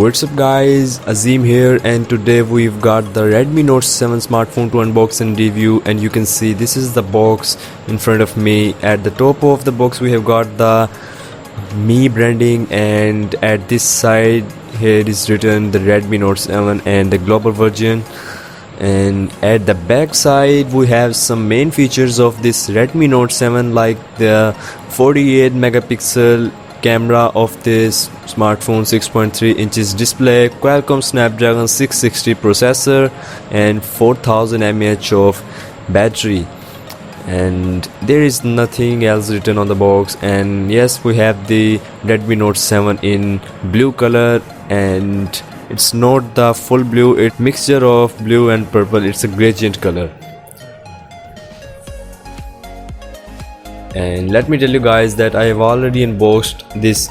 What's up guys, Azeem here, and today we've got the Redmi Note 7 smartphone to unbox and review. And you can see this is the box in front of me. At the top of the box we have got the Mi branding, and at this side here is written the Redmi Note 7 and the global version. And at the back side we have some main features of this Redmi Note 7, like the 48 megapixel camera of this smartphone, 6.3 inches display, Qualcomm Snapdragon 660 processor, and 4000 mAh of battery. And there is nothing else written on the box. And yes, we have the Redmi Note 7 in blue color, and it's not the full blue, it's mixture of blue and purple, it's a gradient color. And let me tell you guys that I have already unboxed this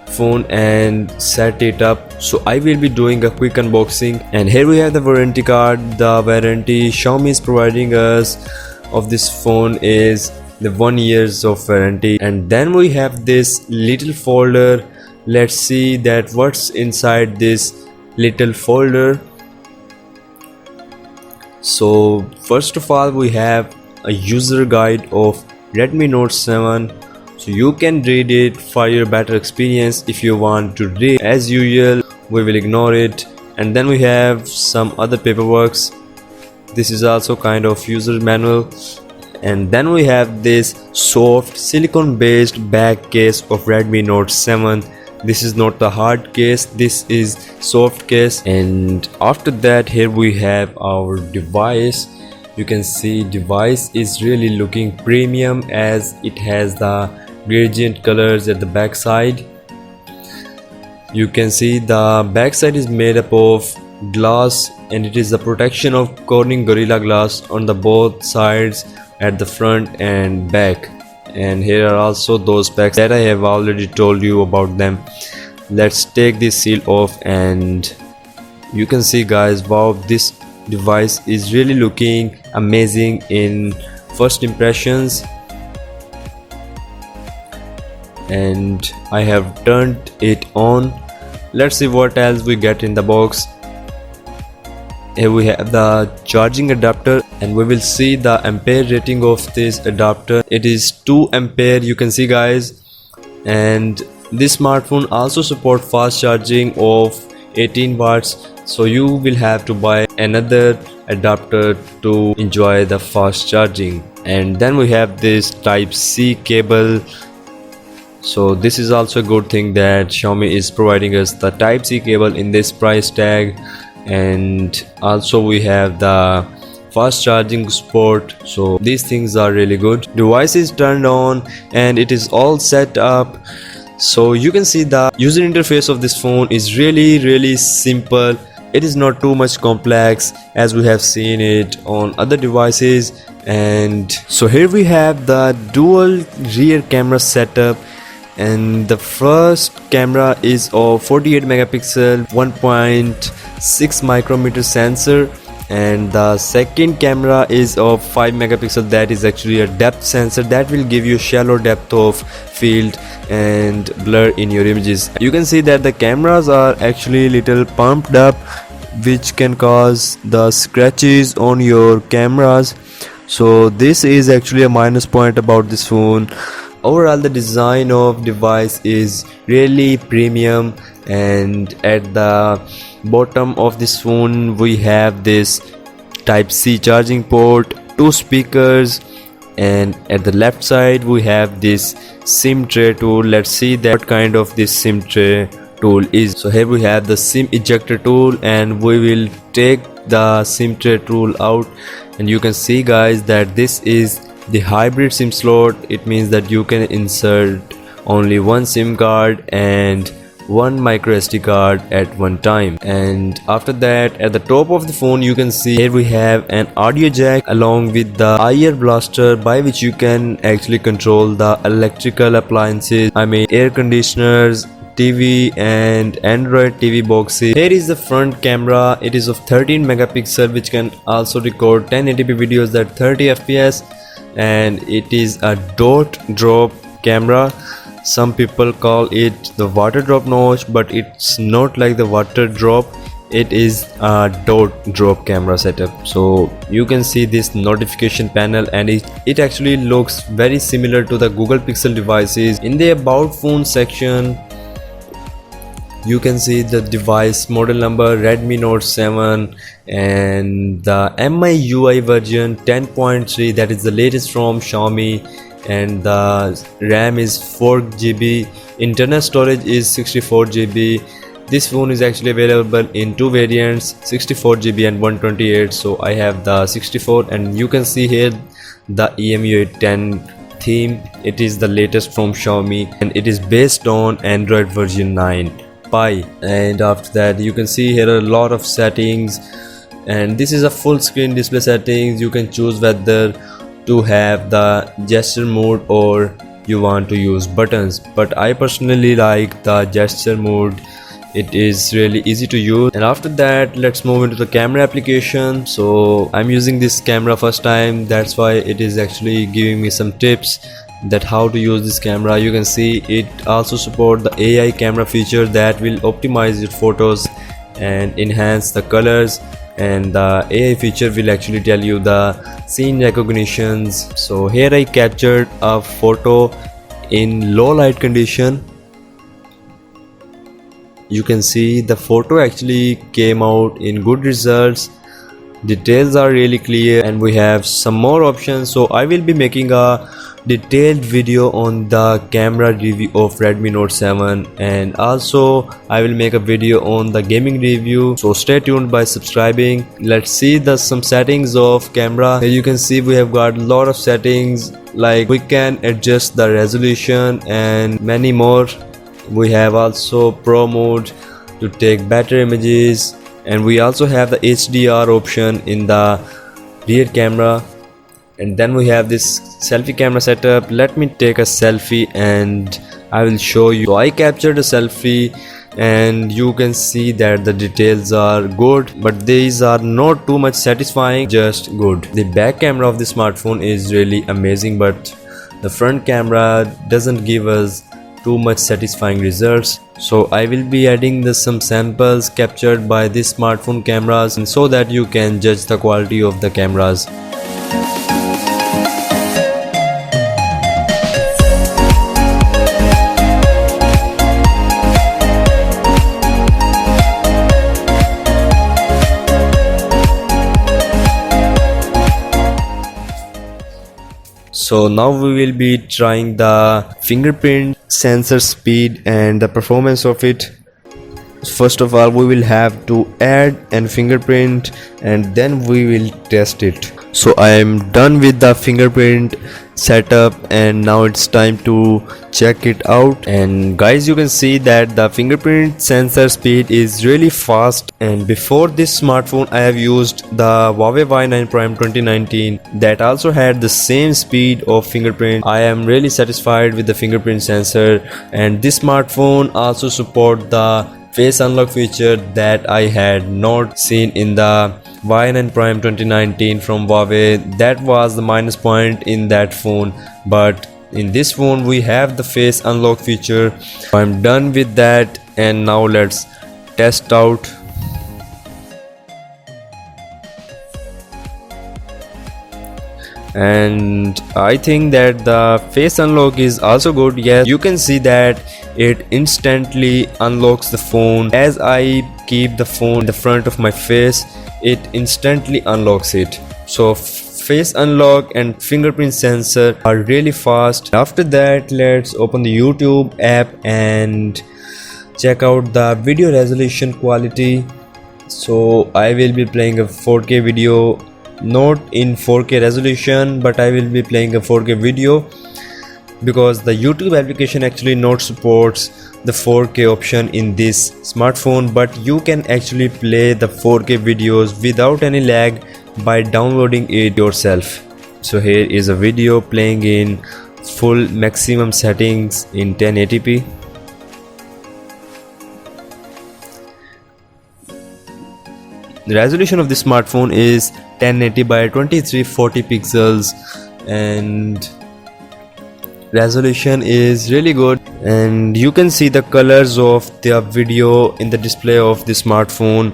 phone and set it up, so I will be doing a quick unboxing. And here we have the warranty card. The warranty Xiaomi is providing us of this phone is the 1 years of warranty. And then we have this little folder. Let's see that what's inside this little folder. So first of all we have a user guide of Redmi Note 7, so you can read it for your better experience. If you want to read, as usual we will ignore it. And then we have some other paperworks. This is also kind of user manual. And then we have this soft silicone based back case of Redmi Note 7. This is not the hard case, this is soft case. And after that here we have our device. You can see device is really looking premium as it has the gradient colors at the back side. You can see the back side is made up of glass, and it is the protection of Corning Gorilla Glass on the both sides at the front and back. And here are also those packs that I have already told you about them. Let's take this seal off, and you can see guys, wow, this device is really looking amazing in first impressions. And I have turned it on. Let's see what else we get in the box. Here we have the charging adapter, and we will see the ampere rating of this adapter. It is 2 ampere, you can see guys. And this smartphone also supports fast charging of 18 watts, so you will have to buy another adapter to enjoy the fast charging. And then we have this type C cable. So this is also a good thing that Xiaomi is providing us the type C cable in this price tag. And also we have the fast charging support, so these things are really good. Device is turned on and it is all set up. So you can see the user interface of this phone is really simple. It is not too much complex as we have seen it on other devices. And so here we have the dual rear camera setup, and the first camera is of 48 megapixel 1.6 micrometer sensor, and the second camera is of 5 megapixel. That is actually a depth sensor that will give you shallow depth of field and blur in your images. You can see that the cameras are actually little pumped up, which can cause the scratches on your cameras. So this is actually a minus point about this phone. Overall the design of device is really premium. And at the bottom of this phone we have this type C charging port, 2 speakers, and at the left side we have this SIM tray tool. Let's see that what kind of this SIM tray tool is. So here we have the SIM ejector tool, and we will take the SIM tray tool out. And you can see guys that this is the hybrid SIM slot. It means that you can insert only one SIM card and one micro SD card at one time. And after that, at the top of the phone you can see here we have an audio jack along with the IR blaster, by which you can actually control the electrical appliances, I mean air conditioners, TV and Android TV boxes. Here is the front camera. It is of 13 megapixel, which can also record 1080p videos at 30 fps, and it is a dot drop camera. Some people call it the water drop notch, but it's not like the water drop. It is a dot drop camera setup. So you can see this notification panel, and it actually looks very similar to the Google Pixel devices. In the about phone section, you can see the device model number Redmi Note 7 and the MIUI version 10.3, that is the latest from Xiaomi, and the RAM is 4GB, internal storage is 64GB. This phone is actually available in two variants, 64GB and 128. So I have the 64, and you can see here the EMUI 10 theme. It is the latest from Xiaomi, and it is based on Android version 9 Pie. And after that, you can see here a lot of settings, and this is a full screen display settings. You can choose whether to have the gesture mode or you want to use buttons, but I personally like the gesture mode. It is really easy to use. And after that, let's move into the camera application. So I'm using this camera first time, that's why it is actually giving me some tips that how to use this camera. You can see it also support the AI camera feature that will optimize your photos and enhance the colors, and the AI feature will actually tell you the scene recognitions. So here I captured a photo in low light condition. You can see the photo actually came out in good results. Details are really clear, and we have some more options. So I will be making a detailed video on the camera review of Redmi Note 7, and also I will make a video on the gaming review. So stay tuned by subscribing. Let's see some settings of camera. Here you can see we have got a lot of settings, like we can adjust the resolution and many more. We have also pro mode to take better images, and we also have the HDR option in the rear camera. And then we have this selfie camera setup. Let me take a selfie and I will show you. So I captured a selfie, and you can see that the details are good, but these are not too much satisfying, just good. The back camera of the smartphone is really amazing, but the front camera doesn't give us too much satisfying results. So I will be adding some samples captured by this smartphone cameras, and so that you can judge the quality of the cameras. So now we will be trying the fingerprint sensor speed and the performance of it. First of all, we will have to add an fingerprint, and then we will test it. So I am done with the fingerprint setup, and now it's time to check it out. And guys, you can see that the fingerprint sensor speed is really fast, and before this smartphone I have used the Huawei Y9 Prime 2019 that also had the same speed of fingerprint. I am really satisfied with the fingerprint sensor, and this smartphone also support the face unlock feature that I had not seen in the Y9 Prime 2019 from Huawei. That was the minus point in that phone, but in this phone we have the face unlock feature. I'm done with that, and now let's test out. And I think that the face unlock is also good. Yes, you can see that it instantly unlocks the phone. As I keep the phone in the front of my face, it instantly unlocks it. So face unlock and fingerprint sensor are really fast. After that, let's open the YouTube app and check out the video resolution quality. So I will be playing a 4K video, not in 4K resolution, but I will be playing a 4K video because the YouTube application actually not supports the 4K option in this smartphone, but you can actually play the 4K videos without any lag by downloading it yourself. So here is a video playing in full maximum settings in 1080p. The resolution of this smartphone is 1080 by 2340 pixels, and resolution is really good. and you can see the colors of the video in the display of the smartphone.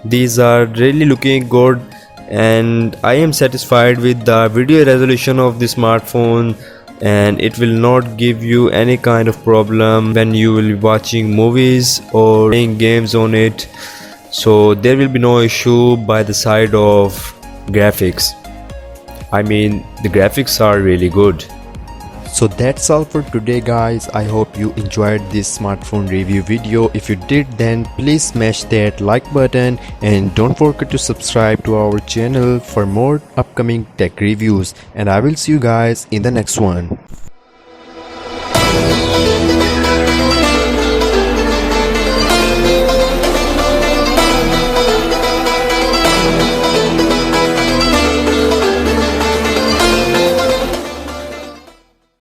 These are really looking good, and I am satisfied with the video resolution of the smartphone, and it will not give you any kind of problem when you will be watching movies or playing games on it. So there will be no issue by the side of graphics. I mean, the graphics are really good. So that's all for today guys. I hope you enjoyed this smartphone review video. If you did, then please smash that like button and don't forget to subscribe to our channel for more upcoming tech reviews, and I will see you guys in the next one.